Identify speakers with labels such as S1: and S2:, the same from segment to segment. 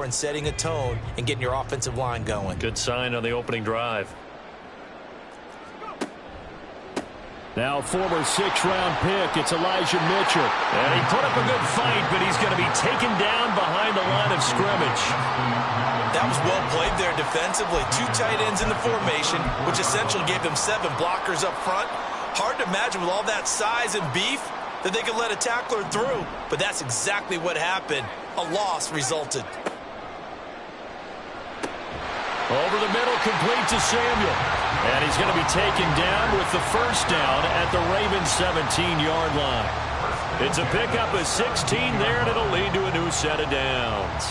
S1: and setting a tone and getting your offensive line going.
S2: Good sign on the opening drive.
S3: Now former 6th-round pick, it's Elijah Mitchell.
S2: And he put up a good fight, but he's going to be taken down behind the line of scrimmage.
S1: That was well played there defensively. 2 tight ends in the formation, which essentially gave them 7 blockers up front. Hard to imagine with all that size and beef that they could let a tackler through. But that's exactly what happened. A loss resulted.
S2: Over the middle, complete to Samuel. And he's going to be taken down with the first down at the Ravens' 17-yard line. It's a pickup of 16 there, and it'll lead to a new set of downs.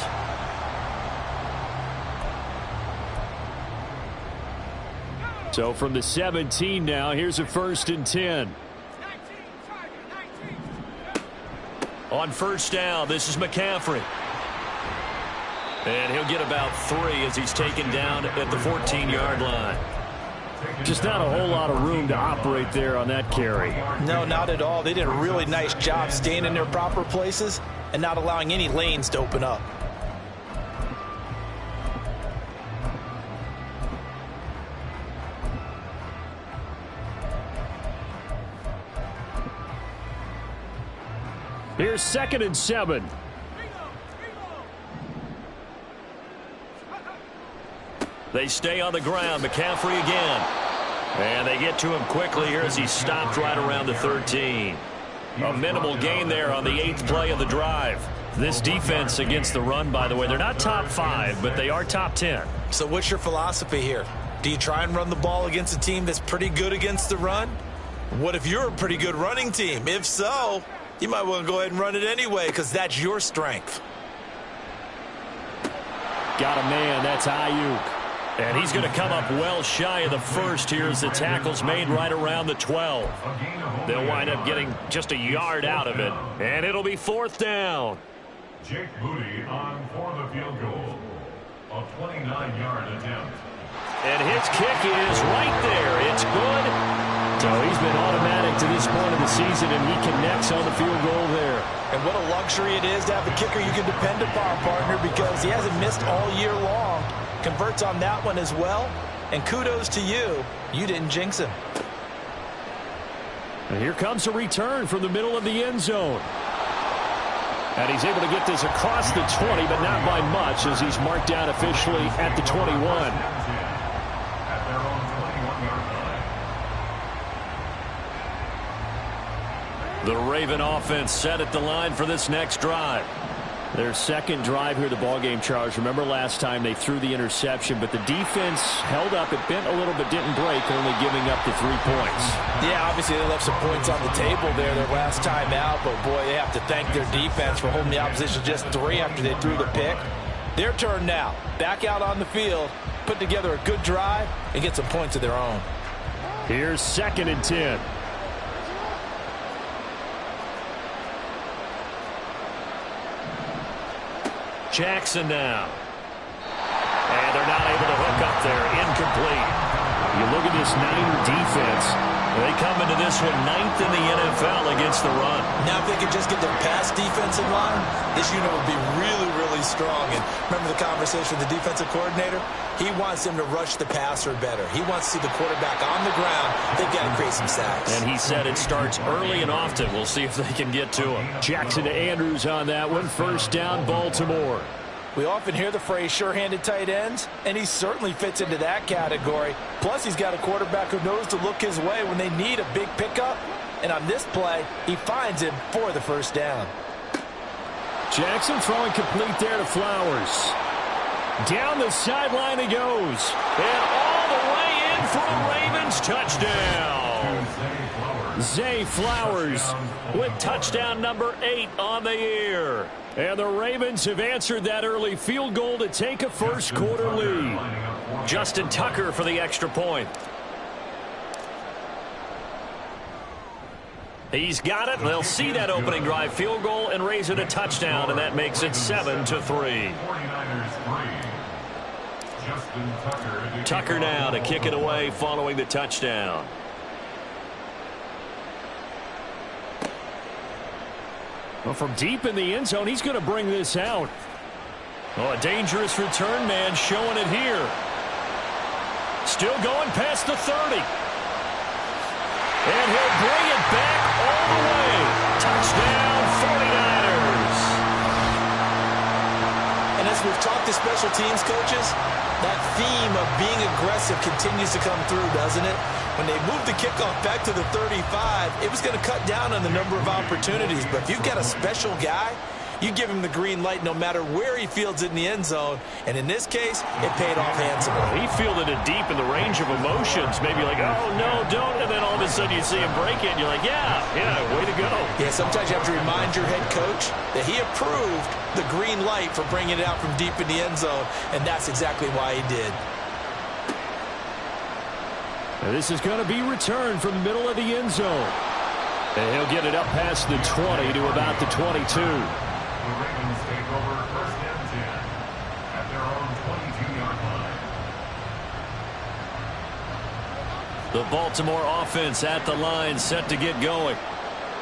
S3: So from the 17 now, here's a 1st and 10.
S2: On first down, this is McCaffrey. And he'll get about 3 as he's taken down at the 14-yard line.
S3: Just not a whole lot of room to operate there on that carry.
S1: No, not at all. They did a really nice job staying in their proper places and not allowing any lanes to open up.
S3: Here's 2nd and 7.
S2: They stay on the ground. McCaffrey again. And they get to him quickly here as he's stopped right around the 13. A minimal gain there on the 8th play of the drive. This defense against the run, by the way, they're not top 5, but they are top 10.
S1: So what's your philosophy here? Do you try and run the ball against a team that's pretty good against the run? What if you're a pretty good running team? If so, you might want to go ahead and run it anyway because that's your strength.
S3: Got a man. That's Ayuk.
S2: And he's going to come up well shy of the first here as the tackle's made right around the 12. They'll wind up getting just a yard out of it. And it'll be 4th down.
S4: Jake Moody on for the field goal. A 29-yard attempt.
S2: And his kick is right there. It's good.
S3: So he's been automatic to this point of the season, and he connects on the field goal there.
S1: And what a luxury it is to have a kicker you can depend upon, partner, because he hasn't missed all year long. Converts on that one as well. And kudos to you. You didn't jinx him.
S3: And here comes a return from the middle of the end zone. And he's able to get this across the 20, but not by much as he's marked down officially at the 21.
S2: The Raven offense set at the line for this next drive.
S3: Their 2nd drive here of the ballgame, Charles. Remember last time they threw the interception, but the defense held up. It bent a little but didn't break, only giving up the 3 points.
S1: Yeah, obviously they left some points on the table there their last time out, but boy, they have to thank their defense for holding the opposition just 3 after they threw the pick. Their turn now. Back out on the field, put together a good drive, and get some points of their own.
S3: Here's 2nd and 10.
S2: Jackson now. And they're not able to hook up there. Incomplete.
S3: You look at this Niner defense.
S2: They come into this one 9th in the NFL against the run.
S1: Now if they could just get their pass defense in line, this unit would be really, really strong. And remember the conversation with the defensive coordinator? He wants them to rush the passer better. He wants to see the quarterback on the ground. They've got to create some sacks.
S2: And he said it starts early and often. We'll see if they can get to him.
S3: Jackson to Andrews on that one. 1st down, Baltimore.
S1: We often hear the phrase sure-handed tight ends, and he certainly fits into that category. Plus, he's got a quarterback who knows to look his way when they need a big pickup. And on this play, he finds him for the 1st down.
S3: Jackson throwing complete there to Flowers. Down the sideline he goes.
S2: And all the way in for a Ravens touchdown.
S3: Zay Flowers
S2: with touchdown number 8 on the year.
S3: And the Ravens have answered that early field goal to take a 1st quarter lead.
S2: Justin Tucker for the extra point. He's got it. They'll see that opening drive field goal and raise it a touchdown, and that makes it 7-3. Tucker now to kick it away following the touchdown.
S3: Well, from deep in the end zone, he's going to bring this out. Oh, a dangerous return man showing it here. Still going past the 30. And he'll bring it back all the way. Touchdown, 49ers.
S1: And as we've talked to special teams coaches, that theme of being aggressive continues to come through, doesn't it? When they moved the kickoff back to the 35, it was going to cut down on the number of opportunities. But if you've got a special guy, you give him the green light no matter where he fields it in the end zone. And in this case, it paid off handsomely.
S3: He fielded it deep in the range of emotions. Maybe like, oh, no, don't. And then all of a sudden you see him break it. And you're like, yeah, way to go.
S1: Yeah, sometimes you have to remind your head coach that he approved the green light for bringing it out from deep in the end zone. And that's exactly why he did.
S3: Now this is going to be returned from the middle of the end zone. And he'll get it up past the 20 to about the 22.
S4: The Ravens take over 1st and 10 at their own 22-yard line.
S2: The Baltimore offense at the line, set to get going.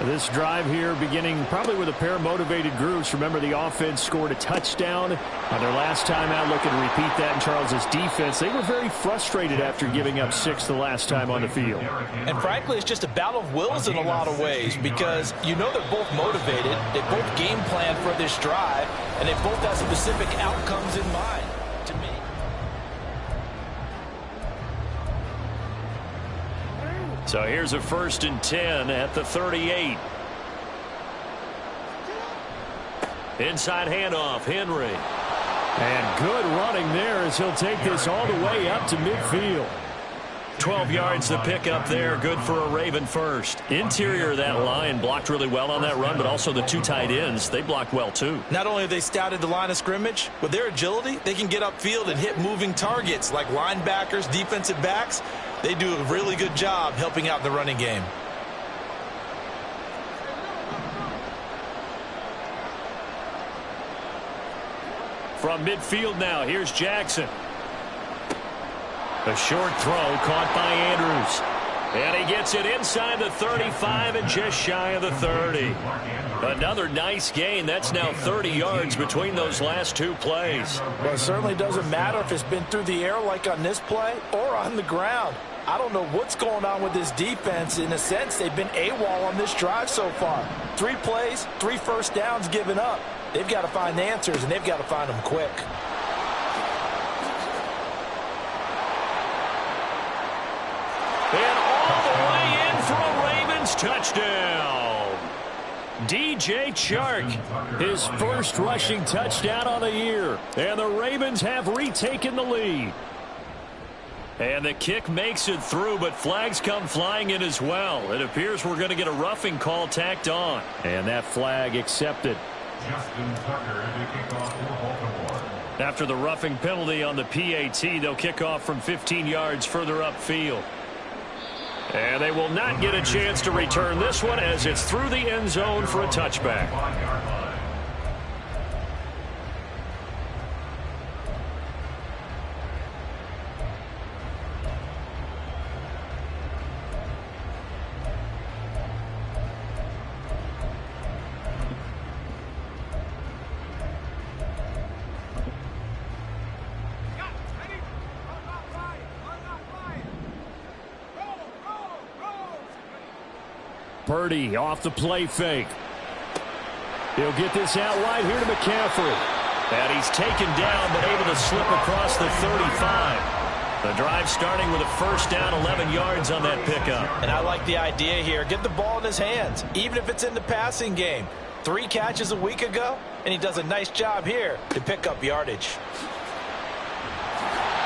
S3: This drive here beginning probably with a pair of motivated groups. Remember, the offense scored a touchdown on their last time out. Looking to repeat that in Charles' defense. They were very frustrated after giving up 6 the last time on the field.
S1: And frankly, it's just a battle of wills in a lot of ways because you know they're both motivated. They both game plan for this drive, and they both have specific outcomes in mind. To me.
S2: So here's a 1st and 10 at the 38. Inside handoff, Henry.
S3: And good running there as he'll take this all the way up to midfield.
S2: 12 yards to pick up there. Good for a Raven first. Interior of that line blocked really well on that run, but also the 2 tight ends, they blocked well too.
S1: Not only have they scouted the line of scrimmage, with their agility, they can get upfield and hit moving targets like linebackers, defensive backs. They do a really good job helping out in the running game.
S2: From midfield now, here's Jackson. A short throw caught by Andrews. And he gets it inside the 35 and just shy of the 30. Another nice gain. That's now 30 yards between those last 2 plays.
S1: Well, it certainly doesn't matter if it's been through the air like on this play or on the ground. I don't know what's going on with this defense. In a sense, they've been AWOL on this drive so far. 3 plays, 3 first downs given up. They've got to find answers, and they've got to find them quick.
S2: And all the way in for a Ravens touchdown. DJ Chark,
S3: his first rushing touchdown on the year. And the Ravens have retaken the lead.
S2: And the kick makes it through, but flags come flying in as well. It appears we're going to get a roughing call tacked on.
S3: And that flag accepted.
S4: Justin Tucker to kick off for Baltimore.
S2: After the roughing penalty on the PAT, they'll kick off from 15 yards further upfield. And they will not get a chance to return this one as it's through the end zone for a touchback.
S4: 5-yard line.
S3: Purdy off the play fake. He'll get this out wide here to McCaffrey.
S2: And he's taken down but able to slip across the 35. The drive starting with a first down, 11 yards on that pickup.
S1: And I like the idea here. Get the ball in his hands, even if it's in the passing game. 3 catches a week ago, and he does a nice job here to pick up yardage.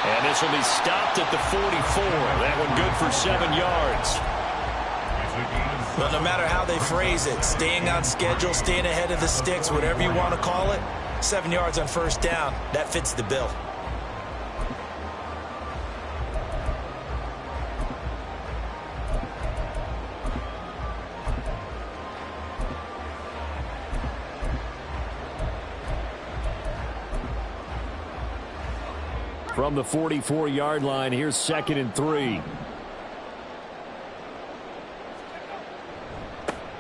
S2: And this will be stopped at the 44. That one good for 7 yards.
S1: But no matter how they phrase it, staying on schedule, staying ahead of the sticks, whatever you want to call it, 7 yards on first down, that fits the bill.
S3: From the 44-yard line, here's 2nd and 3.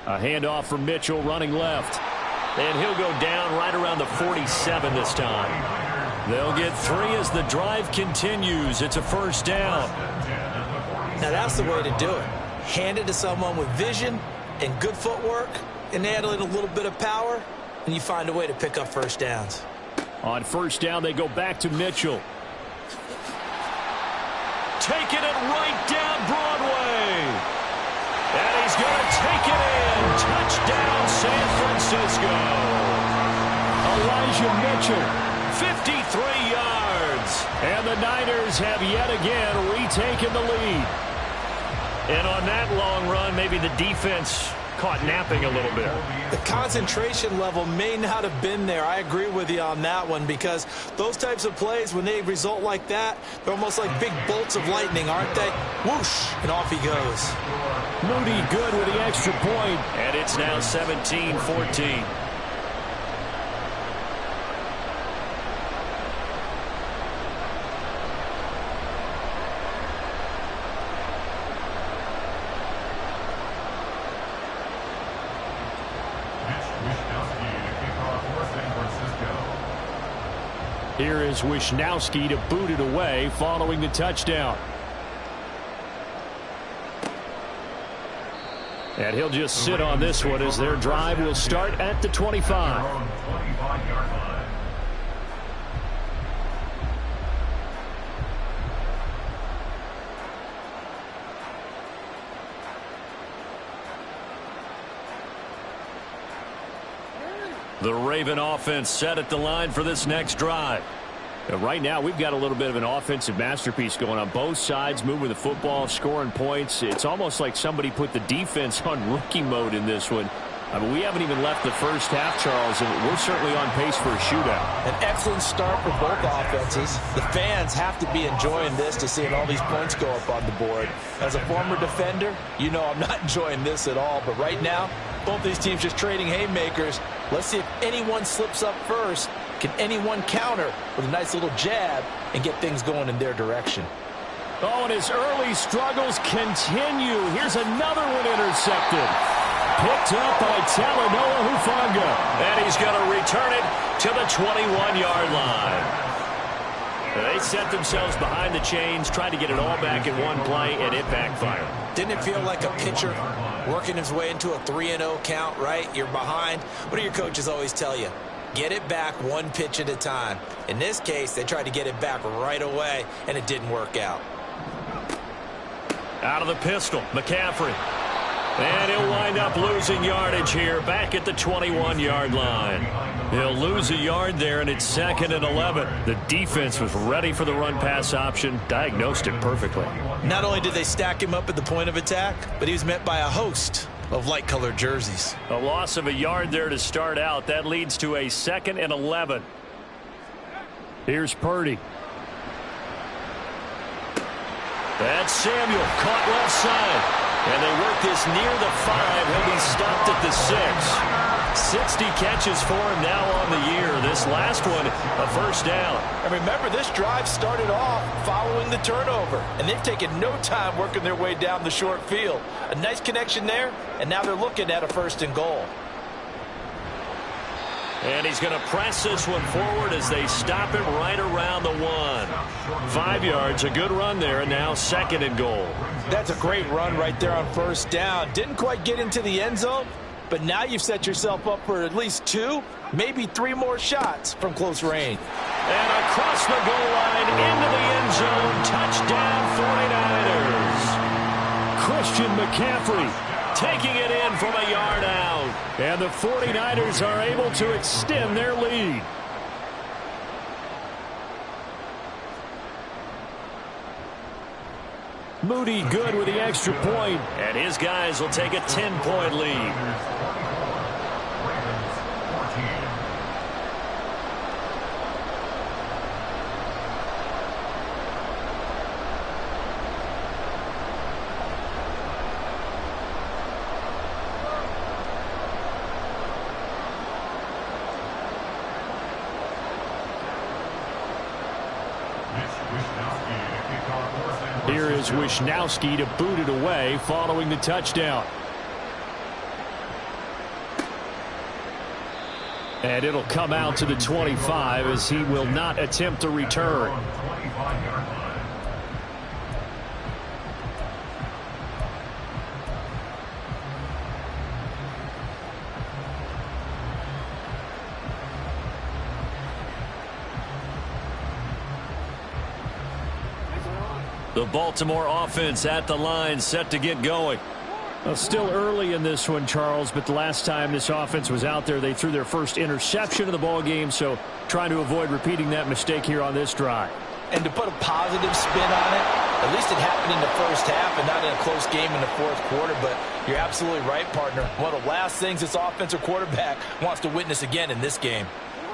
S3: A handoff from Mitchell running left.
S2: And he'll go down right around the 47 this time. They'll get 3 as the drive continues. It's a first down.
S1: Now that's the way to do it. Hand it to someone with vision and good footwork, and add in a little bit of power, and you find a way to pick up first downs.
S3: On first down, they go back to Mitchell.
S2: Taking it right down Broadway. And he's going to take it in. Touchdown, San Francisco.
S3: Elijah Mitchell.
S2: 53 yards.
S3: And the Niners have yet again retaken the lead.
S2: And on that long run, maybe the defense caught napping a little bit.
S1: The concentration level may not have been there. I agree with you on that one, because those types of plays, when they result like that, they're almost like big bolts of lightning, aren't they? Whoosh, and off he goes.
S3: Moody good with the extra point.
S2: And it's now 17-14.
S3: Here is Wishnowsky to boot it away following the touchdown. And he'll just sit on this one as their drive will start at the 25.
S2: The Raven offense set at the line for this next drive.
S3: Right now, we've got a little bit of an offensive masterpiece going on both sides, moving the football, scoring points. It's almost like somebody put the defense on rookie mode in this one. I mean, we haven't even left the first half, Charles, and we're certainly on pace for a shootout.
S1: An excellent start for both offenses. The fans have to be enjoying this to seeing all these points go up on the board. As a former defender, you know I'm not enjoying this at all. But right now, both these teams just trading haymakers. Let's see if anyone slips up first. Can anyone counter with a nice little jab and get things going in their direction?
S3: Oh, and his early struggles continue. Here's another one intercepted. Picked up by Talanoa Hufanga.
S2: And he's going to return it to the 21-yard line. They set themselves behind the chains, tried to get it all back in one play, and it backfired.
S1: Didn't it feel like a pitcher working his way into a 3-0 count, right? You're behind. What do your coaches always tell you? Get it back one pitch at a time. In this case, they tried to get it back right away, and it didn't work out.
S2: Out of the pistol, McCaffrey. And he'll wind up losing yardage here back at the 21-yard line. He'll lose a yard there, and it's 2nd and 11. The defense was ready for the run-pass option, diagnosed it perfectly.
S1: Not only did they stack him up at the point of attack, but he was met by a host of light-colored jerseys.
S2: A loss of a yard there to start out. That leads to a 2nd and 11.
S3: Here's Purdy.
S2: That's Samuel, caught left side. And they work this near the 5. He'll be stopped at the 6. 60 catches for him now on the year. This last one, a first down.
S1: And remember, this drive started off following the turnover. And they've taken no time working their way down the short field. A nice connection there, and now they're looking at a 1st and goal.
S2: And he's going to press this one forward as they stop him right around the 1. 5 yards, a good run there, and now 2nd and goal.
S1: That's a great run right there on first down. Didn't quite get into the end zone, but now you've set yourself up for at least 2, maybe 3 more shots from close range.
S2: And across the goal line into the end zone. Touchdown 49ers.
S3: Christian McCaffrey
S2: taking it in from a yard out.
S3: And the 49ers are able to extend their lead. Moody good with the extra point.
S2: And his guys will take a 10-point lead.
S3: Here is Wishnowsky to boot it away following the touchdown. And it'll come out to the 25 as he will not attempt a return.
S2: The Baltimore offense at the line, set to get going.
S3: Well, still early in this one, Charles, but the last time this offense was out there, they threw their first interception of the ball game, so trying to avoid repeating that mistake here on this drive.
S1: And to put a positive spin on it, at least it happened in the first half and not in a close game in the fourth quarter, but you're absolutely right, partner. One of the last things this offensive quarterback wants to witness again in this game.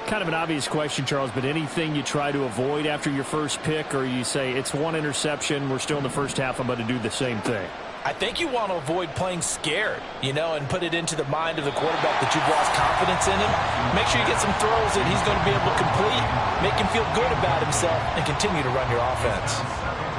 S3: Kind of an obvious question, Charles, but anything you try to avoid after your first pick, or you say it's one interception, we're still in the first half, I'm going to do the same thing?
S1: I think you want to avoid playing scared, and put it into the mind of the quarterback that you've lost confidence in him. Make sure you get some throws that he's going to be able to complete, make him feel good about himself, and continue to run your offense.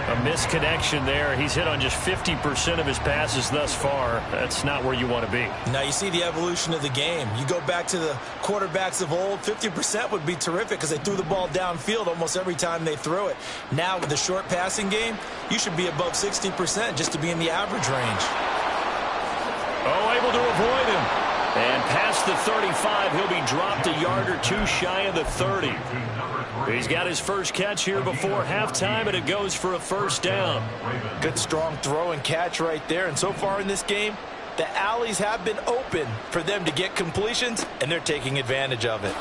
S2: A misconnection there. He's hit on just 50% of his passes thus far. That's not where you want to be.
S1: Now you see the evolution of the game. You go back to the quarterbacks of old, 50% would be terrific because they threw the ball downfield almost every time they threw it. Now with the short passing game, you should be above 60% just to be in the average range.
S2: Oh, able to avoid him. And past the 35, he'll be dropped a yard or two shy of the 30. He's got his first catch here before halftime, and it goes for a first down.
S1: Good strong throw and catch right there. And so far in this game, the alleys have been open for them to get completions, and they're taking advantage of it.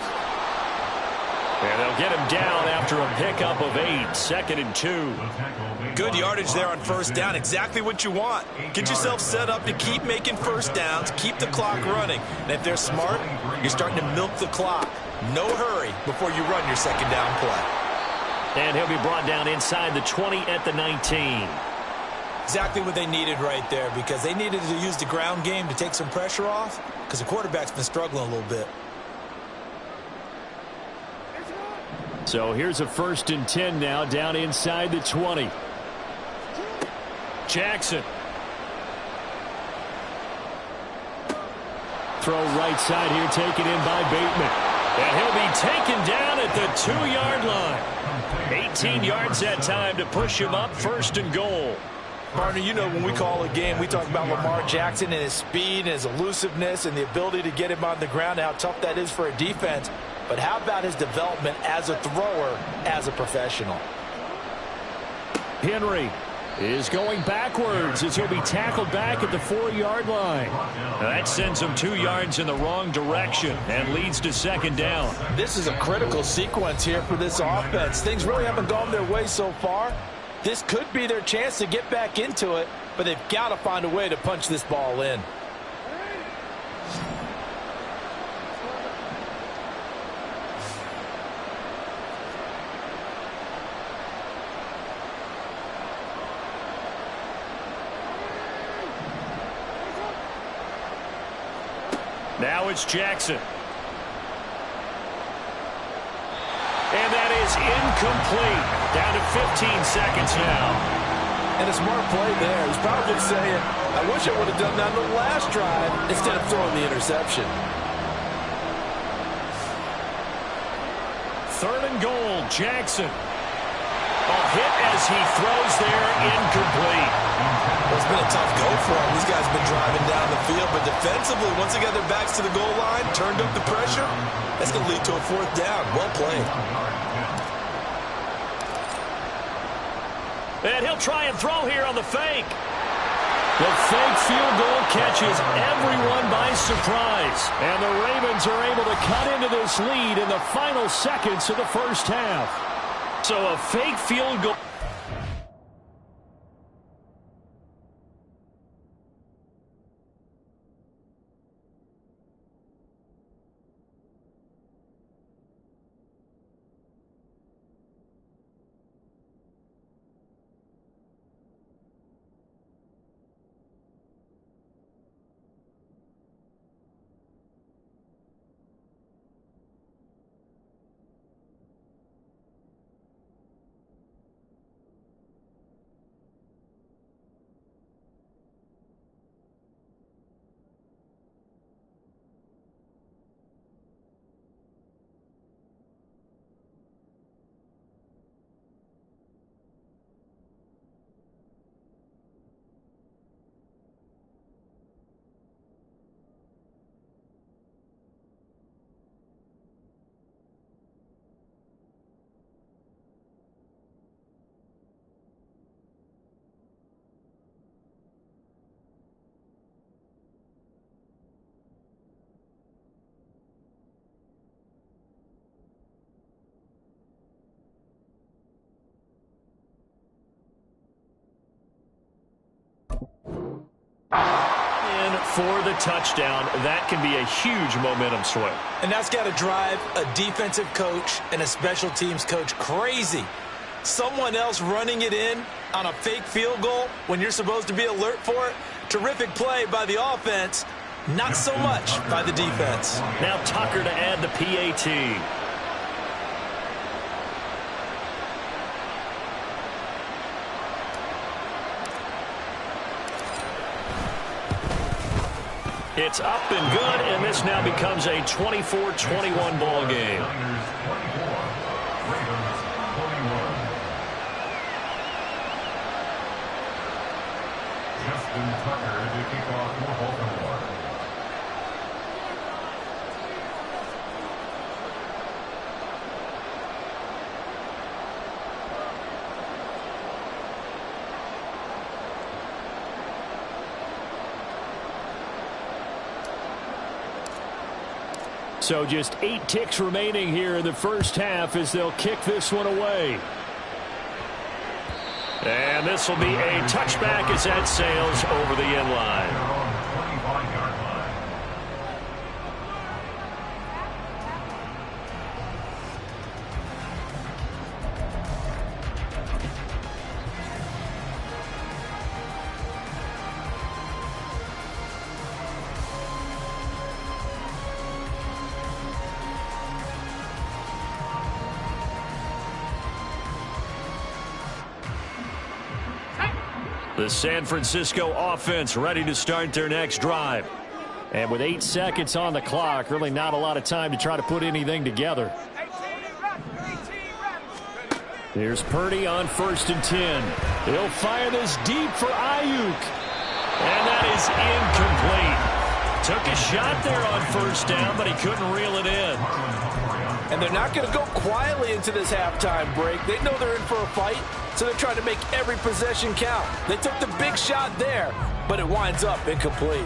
S2: And they'll get him down after a pickup of 8, 2nd and 2.
S1: Good yardage there on first down. Exactly what you want. Get yourself set up to keep making first downs, keep the clock running. And if they're smart, you're starting to milk the clock. No hurry before you run your second down play.
S2: And he'll be brought down inside the 20 at the 19.
S1: Exactly what they needed right there, because they needed to use the ground game to take some pressure off, because the quarterback's been struggling a little bit.
S3: So here's a 1st and 10 now, down inside the 20.
S2: Jackson.
S3: Throw right side here, taken in by Bateman.
S2: And he'll be taken down at the 2-yard line. 18 yards that time to push him up, 1st and goal.
S1: Partner, when we call a game, we talk about Lamar Jackson and his speed and his elusiveness and the ability to get him on the ground, how tough that is for a defense. But how about his development as a thrower, as a professional?
S3: Henry is going backwards as he'll be tackled back at the 4-yard line.
S2: That sends him 2 yards in the wrong direction and leads to 2nd down.
S1: This is a critical sequence here for this offense. Things really haven't gone their way so far. This could be their chance to get back into it, but they've got to find a way to punch this ball in.
S2: Now it's Jackson. And that is incomplete. Down to 15 seconds now.
S1: And a smart play there. He's probably saying, I wish I would have done that on the last drive instead of throwing the interception.
S2: 3rd and goal, Jackson. A hit as he throws there, incomplete.
S1: Well, it's been a tough go for him. These guys have been driving down the field, but defensively, once they got their backs to the goal line, turned up the pressure, that's going to lead to a 4th down. Well played.
S2: And he'll try and throw here on the fake.
S3: The fake field goal catches everyone by surprise. And the Ravens are able to cut into this lead in the final seconds of the first half.
S2: So a fake field goal. for the touchdown. That can be a huge momentum swing.
S1: And that's got to drive a defensive coach and a special teams coach crazy. Someone else running it in on a fake field goal when you're supposed to be alert for it. Terrific play by the offense. Not so much by the defense.
S2: Now Tucker to add the PAT. It's up and good, and this now becomes a 24-21 ball game.
S4: Justin Tucker to kick off for Baltimore.
S3: So just 8 ticks remaining here in the first half as they'll kick this one away.
S2: And this will be a touchback as that sails over the end line.
S4: They're on the 25-yard line.
S2: The San Francisco offense ready to start their next drive.
S3: And with 8 seconds on the clock, really not a lot of time to try to put anything together. Here's Purdy on 1st and 10. He'll fire this deep for Ayuk.
S2: And that is incomplete. Took a shot there on 1st down, but he couldn't reel it in.
S1: And they're not going to go quietly into this halftime break. They know they're in for a fight, so they're trying to make every possession count. They took the big shot there, but it winds up incomplete.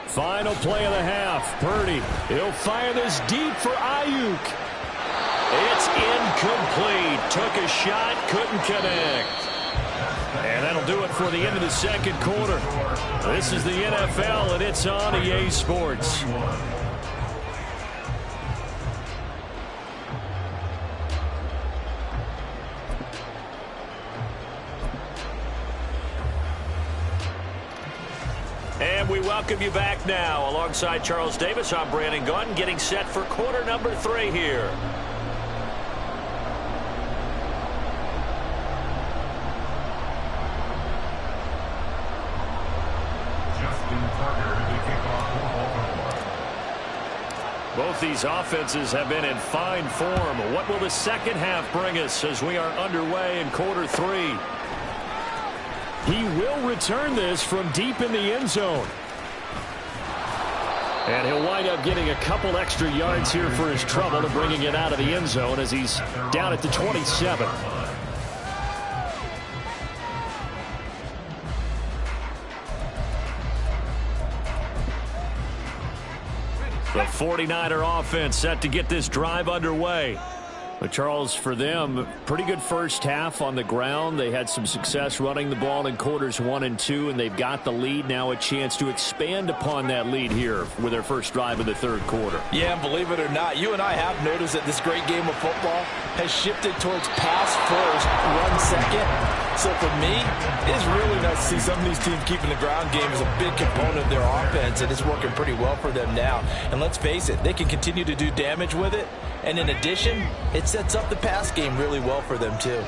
S3: Final play of the half. Purdy, he'll fire this deep for Ayuk.
S2: It's incomplete. Took a shot, couldn't connect. And that'll do it for the end of the second quarter. This is the NFL, and it's on EA Sports. And we welcome you back now. Alongside Charles Davis, I'm Brandon Gaudin, getting set for quarter number 3 here.
S4: Justin Tucker to kick off for Baltimore.
S2: Both these offenses have been in fine form. What will the second half bring us as we are underway in quarter 3?
S3: He will return this from deep in the end zone. And he'll wind up getting a couple extra yards here for his trouble to bringing it out of the end zone as he's down at the 27.
S2: The 49er offense set to get this drive underway.
S3: But Charles, for them, pretty good first half on the ground. They had some success running the ball in quarters 1 and 2, and they've got the lead. Now a chance to expand upon that lead here with their first drive of the third quarter.
S1: Yeah, and believe it or not, you and I have noticed that this great game of football has shifted towards pass first, run second. So for me, it's really nice to see some of these teams keeping the ground game as a big component of their offense, and it's working pretty well for them now. And let's face it, they can continue to do damage with it. And in addition, it sets up the pass game really well for them, too.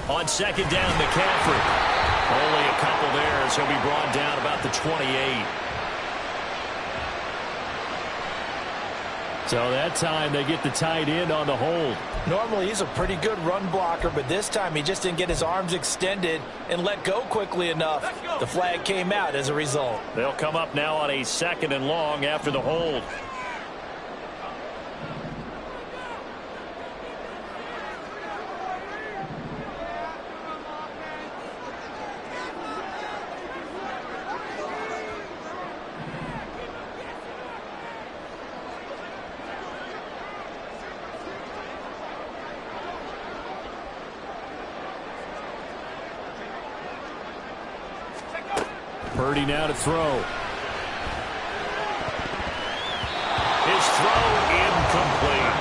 S2: On second down, McCaffrey. Only a couple there as he'll be brought down about the 28.
S3: So that time they get the tight end on the hold.
S1: Normally he's a pretty good run blocker, but this time he just didn't get his arms extended and let go quickly enough. The flag came out as a result.
S2: They'll come up now on a 2nd and long after the hold.
S3: Purdy now to throw.
S2: His throw incomplete.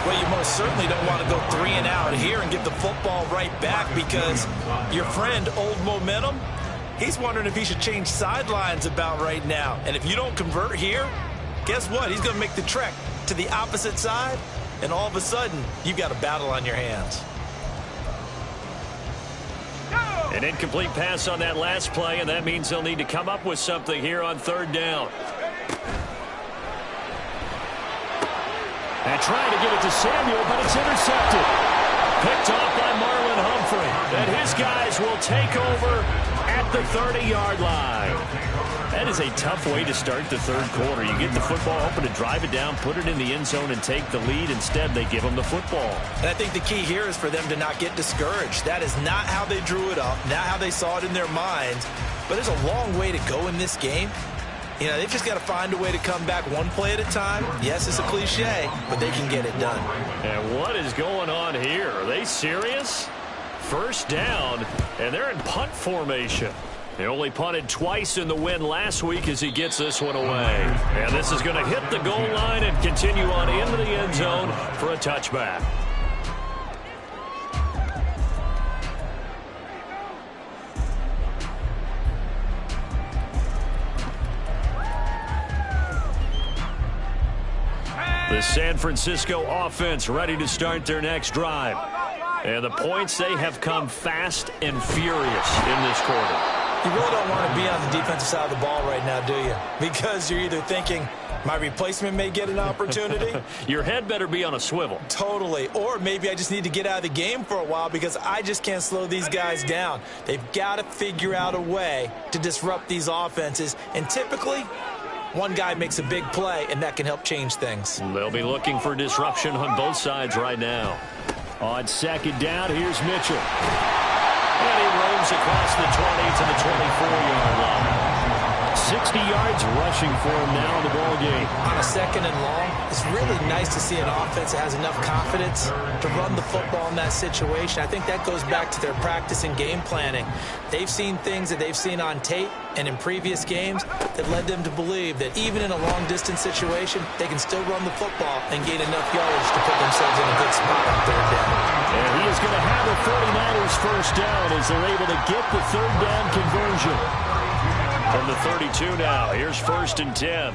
S1: Well, you most certainly don't want to go 3 and out here and get the football right back, because your friend, Old Momentum, he's wondering if he should change sidelines about right now. And if you don't convert here, guess what? He's going to make the trek to the opposite side, and all of a sudden, you've got a battle on your hands.
S2: An incomplete pass on that last play, and that means they'll need to come up with something here on 3rd down.
S3: And trying to give it to Samuel, but it's intercepted.
S2: Picked off by Marlon Humphrey. And his guys will take over at the 30-yard line. That is a tough way to start the 3rd quarter. You get the football, hoping to drive it down, put it in the end zone, and take the lead. Instead, they give them the football.
S1: And I think the key here is for them to not get discouraged. That is not how they drew it up, not how they saw it in their minds. But there's a long way to go in this game. You know, they've just got to find a way to come back one play at a time. Yes, it's a cliche, but they can get it done.
S2: And what is going on here? Are they serious? 1st down, and they're in punt formation. They only punted twice in the win last week as he gets this one away. And this is going to hit the goal line and continue on into the end zone for a touchback. The San Francisco offense ready to start their next drive. And the points, they have come fast and furious in this quarter.
S1: You really don't want to be on the defensive side of the ball right now, do you? Because you're either thinking, my replacement may get an opportunity.
S2: Your head better be on a swivel.
S1: Totally. Or maybe I just need to get out of the game for a while because I just can't slow these guys down. They've got to figure out a way to disrupt these offenses. And typically, one guy makes a big play, and that can help change things.
S2: They'll be looking for disruption on both sides right now.
S3: On 2nd down, here's Mitchell.
S2: And he roams across the 20 to the 24-yard line.
S3: 60 yards rushing for him now in the ball game.
S1: On a 2nd and long, it's really nice to see an offense that has enough confidence to run the football in that situation. I think that goes back to their practice and game planning. They've seen things that they've seen on tape and in previous games that led them to believe that even in a long-distance situation, they can still run the football and gain enough yardage to put themselves in a good spot on 3rd down.
S3: And he is going to have the 49ers 1st down as they're able to get the 3rd down conversion.
S2: From the 32 now, here's 1st and 10.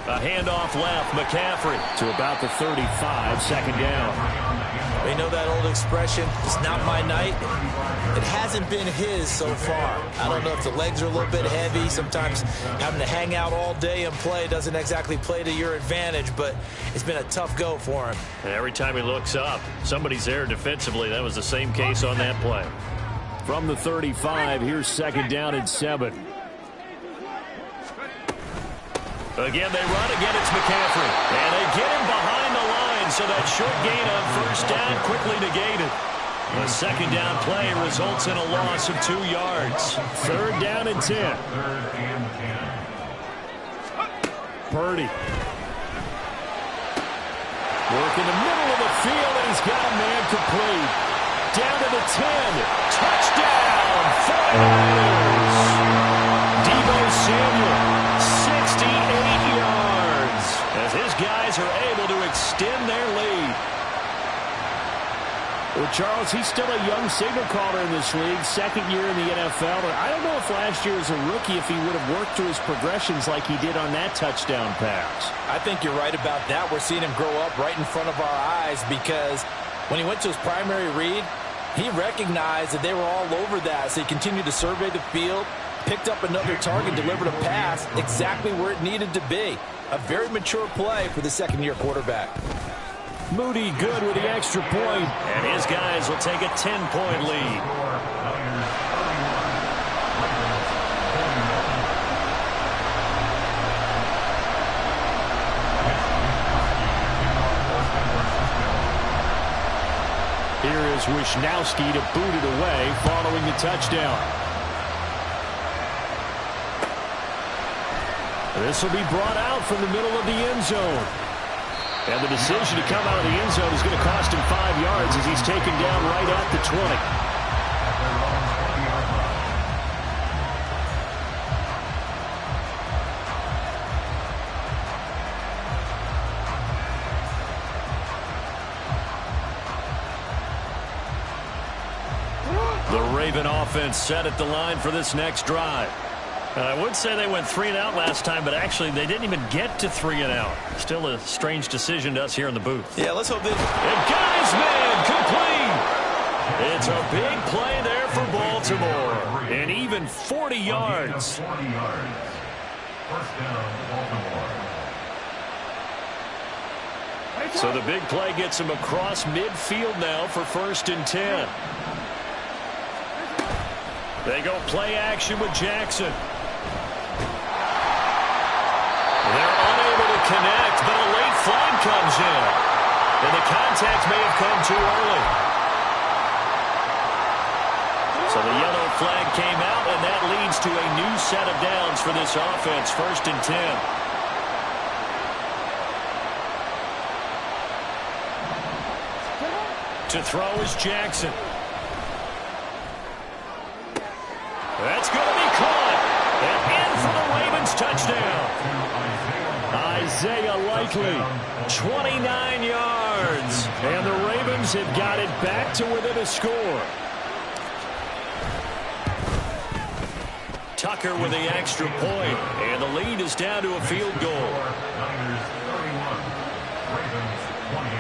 S2: A handoff left, McCaffrey.
S3: To about the 35, 2nd down.
S1: You know that old expression, it's not my night. It hasn't been his so far. I don't know if the legs are a little bit heavy. Sometimes having to hang out all day and play doesn't exactly play to your advantage, but it's been a tough go for him.
S2: And every time he looks up, somebody's there defensively. That was the same case on that play.
S3: From the 35, here's 2nd down and 7.
S2: Again, they run. Again, it's McCaffrey. And they get him behind the line, so that short gain on 1st down quickly negated. The 2nd down play results in a loss of 2 yards.
S3: 3rd down and 10. Purdy. Work in the middle of the field, and he's got a man complete. Down to the 10. Touchdown, 49ers. Deebo Samuel, 68 yards.
S2: As his guys are able to extend their lead.
S3: Well, Charles, he's still a young signal caller in this league, 2nd year in the NFL. But I don't know if last year as a rookie, if he would have worked through his progressions like he did on that touchdown pass.
S1: I think you're right about that. We're seeing him grow up right in front of our eyes because when he went to his primary read, he recognized that they were all over that. So he continued to survey the field, Picked up another target, delivered a pass exactly where it needed to be. A very mature play for the second-year quarterback.
S3: Moody good with the extra point.
S2: And his guys will take a 10-point lead.
S3: Here is Wisnowski to boot it away following the touchdown. This will be brought out from the middle of the end zone. And the decision to come out of the end zone is going to cost him 5 yards as he's taken down right at the 20.
S2: The Raven offense set at the line for this next drive. I would say they went 3 and out last time, but actually they didn't even get to 3 and out. Still a strange decision to us here in the booth.
S1: Yeah, let's hope this.
S2: And guys, man, complete. It's a big play there for Baltimore. And even 40 yards.
S4: 40 yards. First down, Baltimore.
S2: So the big play gets him across midfield now for 1st and 10. They go play action with Jackson. They're unable to connect, but a late flag comes in. And the contact may have come too early. So the yellow flag came out, and that leads to a new set of downs for this offense. 1st and 10. To throw is Jackson. That's going to be caught. And in for the Ravens touchdown.
S3: Isaiah Likely,
S2: 29 yards.
S3: and the Ravens have got it back to within a score.
S2: Tucker with the extra point, and the lead is down to a field goal.
S4: Niners 31, Ravens 28.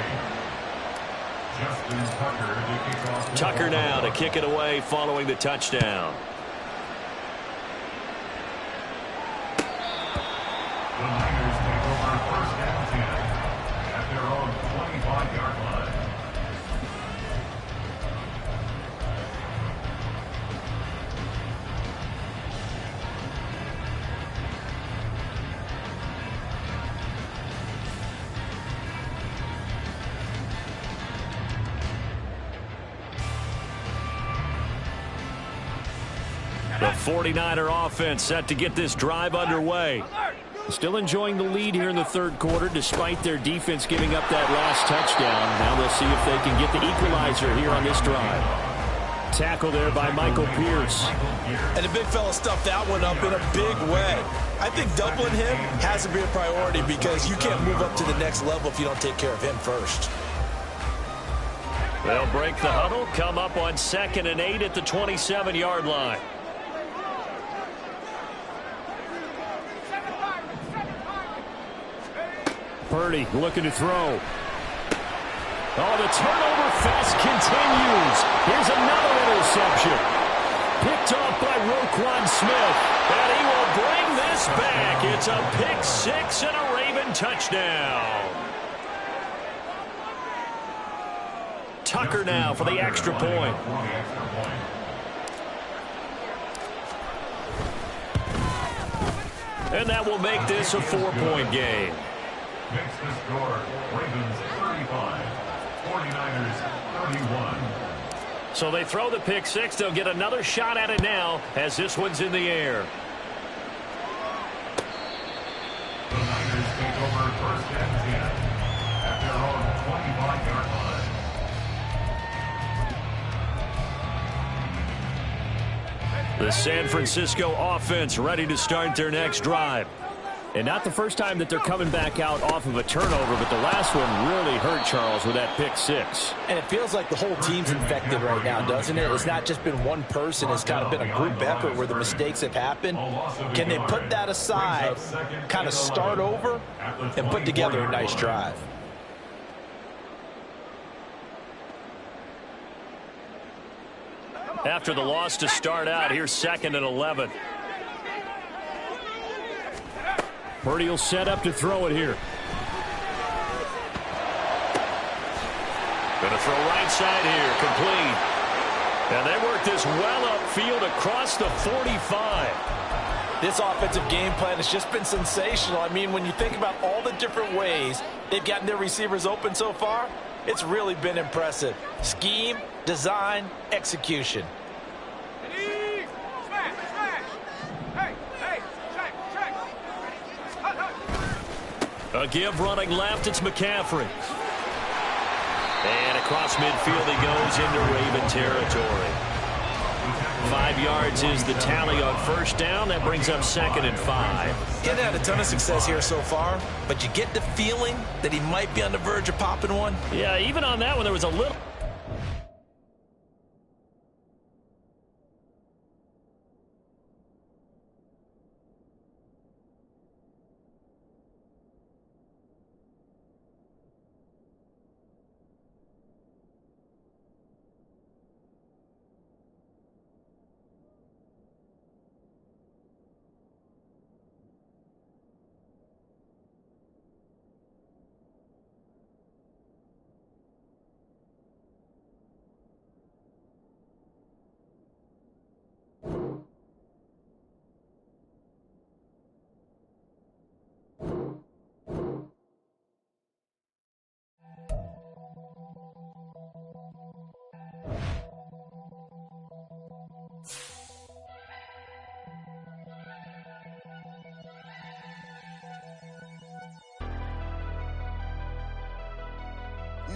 S4: Justin Tucker to kick off.
S2: Tucker now to kick it away following the touchdown.
S4: The Niners take over 1st and 10 at their own 25-yard line.
S2: The 49er offense set to get this drive underway.
S3: Still enjoying the lead here in the 3rd quarter despite their defense giving up that last touchdown. Now they'll see if they can get the equalizer here on this drive. Tackle there by Michael Pierce.
S1: And the big fella stuffed that one up in a big way. I think doubling him has to be a priority because you can't move up to the next level if you don't take care of him first.
S2: They'll break the huddle, come up on 2nd and 8 at the 27-yard line.
S3: Purdy looking to throw. Oh, the turnover fest continues. Here's another interception. Picked off by Roquan Smith.
S2: And he will bring this back. It's a pick 6 and a Raven touchdown. Tucker now for the extra point. And that will make this a 4-point game.
S4: Makes the score Ravens 35, 49ers 31.
S2: So they throw the pick 6. They'll get another shot at it now as this one's in the air.
S4: The Niners take over 1st and 10 at their own 25-yard line.
S2: The San Francisco offense ready to start their next drive.
S3: And not the first time that they're coming back out off of a turnover, but the last one really hurt Charles with that pick 6.
S1: And it feels like the whole team's infected right now, doesn't it? It's not just been one person. It's kind of been a group effort where the mistakes have happened. Can they put that aside, kind of start over, and put together a nice drive?
S2: After the loss to start out, here's 2nd and 11.
S3: Purdy will set up to throw it here.
S2: Going to throw right side here, complete. And they work this well upfield across the 45.
S1: This offensive game plan has just been sensational. I mean, when you think about all the different ways they've gotten their receivers open so far, it's really been impressive. Scheme, design, execution.
S2: A give running left, it's McCaffrey. And across midfield he goes into Raven territory. 5 yards is the tally on first down. That brings up 2nd and 5.
S1: Getting had a ton of success here so far, but you get the feeling that he might be on the verge of popping one.
S3: Yeah, even on that one, there was a little...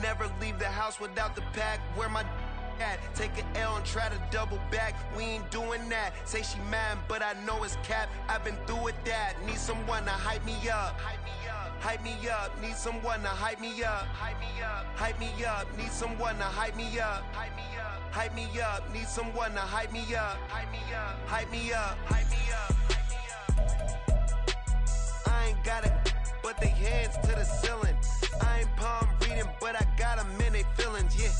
S5: Never leave the house without the pack. Where my at? Take an L and try to double back. We ain't doing that. Say she mad, but I know it's cap. I've been through with that. Need someone to hype me up. Hype me up. Hype me up. Need someone to hype me up. Hype me up. Hype me up. Need someone to hype me up. Hype me up. Hype me up. Need someone to hype me up. Hype me up. Hype me up. Hype me up. Hype me up. I ain't got it, but they hands to the ceiling. I ain't palm reading, but I got them in they feelings, yeah.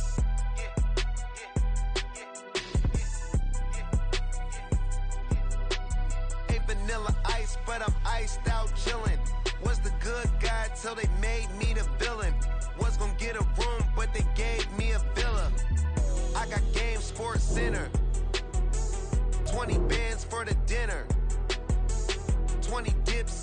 S5: Ain't vanilla ice, but I'm iced out chillin'. Was the good guy till they made me the villain. Was gonna get a room, but they gave me a villa. I got Game Sports Center. 20 bands for the dinner. 20 dips.